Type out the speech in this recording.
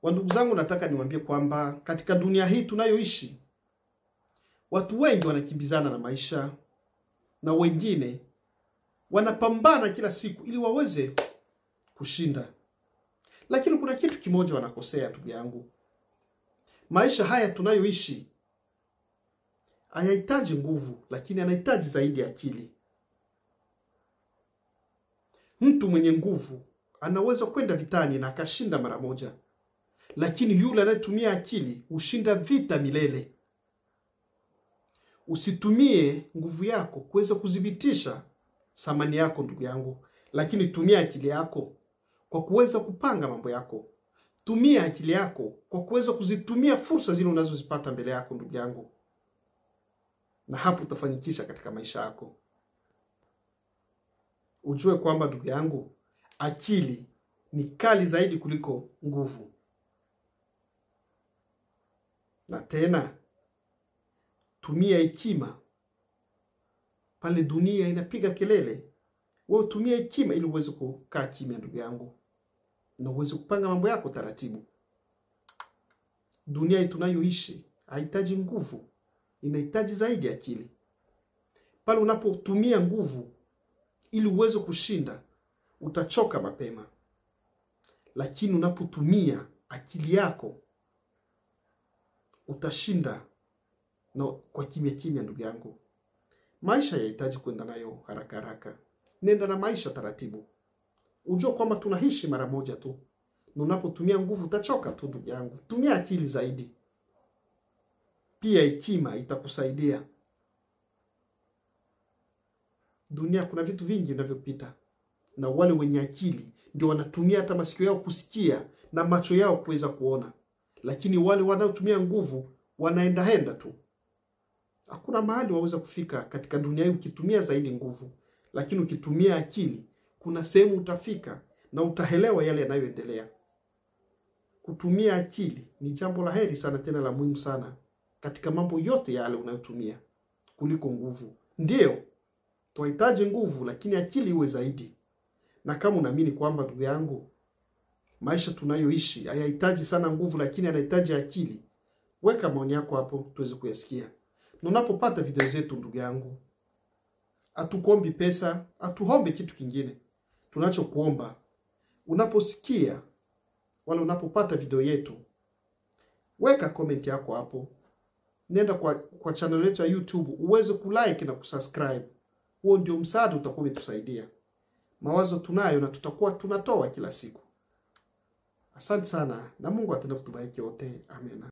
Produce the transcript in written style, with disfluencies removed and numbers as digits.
Wandugu zangu, nataka niwaambie kwamba katika dunia hii tunayoishi, watu wengi wanakimbizana na maisha na wengine wanapambana kila siku ili waweze kushinda. Lakini kuna kitu kimoja wanakosea, ndugu yangu. Maisha haya tunayoishi hayahitaji nguvu, lakini yanahitaji zaidi akili. Mtu mwenye nguvu anaweza kwenda vitani na akashinda mara moja, lakini yule anayetumia akili hushinda vita milele. Usitumie nguvu yako kuweza kudhibitisha thamani yako, ndugu yangu, lakini tumia akili yako kwa kuweza kupanga mambo yako. Tumia akili yako kwa kuweza kuzitumia fursa zile unazozipata mbele yako, ndugu yangu, na hapo utafanikisha katika maisha yako. Ujue kwamba, ndugu yangu, akili ni kali zaidi kuliko nguvu. Na tena tumia hekima pale dunia inapiga kelele. Wewe tumia hekima ili uweze kukaa kimya, ndugu yangu, na uweze kupanga mambo yako taratibu. Dunia hii tunayoishi haihitaji nguvu, inahitaji zaidi akili. Pale unapotumia nguvu ili uweze kushinda, utachoka mapema. Lakini unapotumia akili yako, utashinda na kwa kimya kimya, ndugu yangu. Maisha hayahitaji kwenda nayo haraka haraka. Nenda na maisha taratibu. Ujue kwamba tunaishi mara moja tu. Na unapotumia nguvu utachoka tu, ndugu yangu. Tumia akili zaidi. Pia hekima itakusaidia. Dunia kuna vitu vingi vinavyopita, na wale wenye akili ndio wanatumia hata masikio yao kusikia na macho yao kuweza kuona. Lakini wale wanaotumia nguvu wanaenda tu. Hakuna mahali waweza kufika katika dunia hii ukitumia zaidi nguvu. Lakini ukitumia akili, kuna sehemu utafika na utaelewa yale yanayoendelea. Kutumia akili ni jambo la heri sana, tena la muhimu sana katika mambo yote yale unayotumia kuliko nguvu. Ndio, tunahitaji nguvu, lakini akili iwe zaidi. Na kama unaamini kwamba, ndugu yangu, maisha tunayoishi hayahitaji sana nguvu, lakini yanahitaji akili, weka maoni yako hapo tuweze kuyasikia. Na unapopata video zetu, ndugu yangu, hatukuombi pesa, hatuombe kitu kingine. Tunachokuomba, unaposikia wala unapopata video yetu, weka comment yako hapo. Nenda kwa channel yetu ya YouTube uweze kulike na kusubscribe. Huo ndio msaada utakuwa umetusaidia. Mawazo tunayo na tutakuwa tunatoa kila siku. Asante sana, na Mungu atende kutubariki wote. Amen.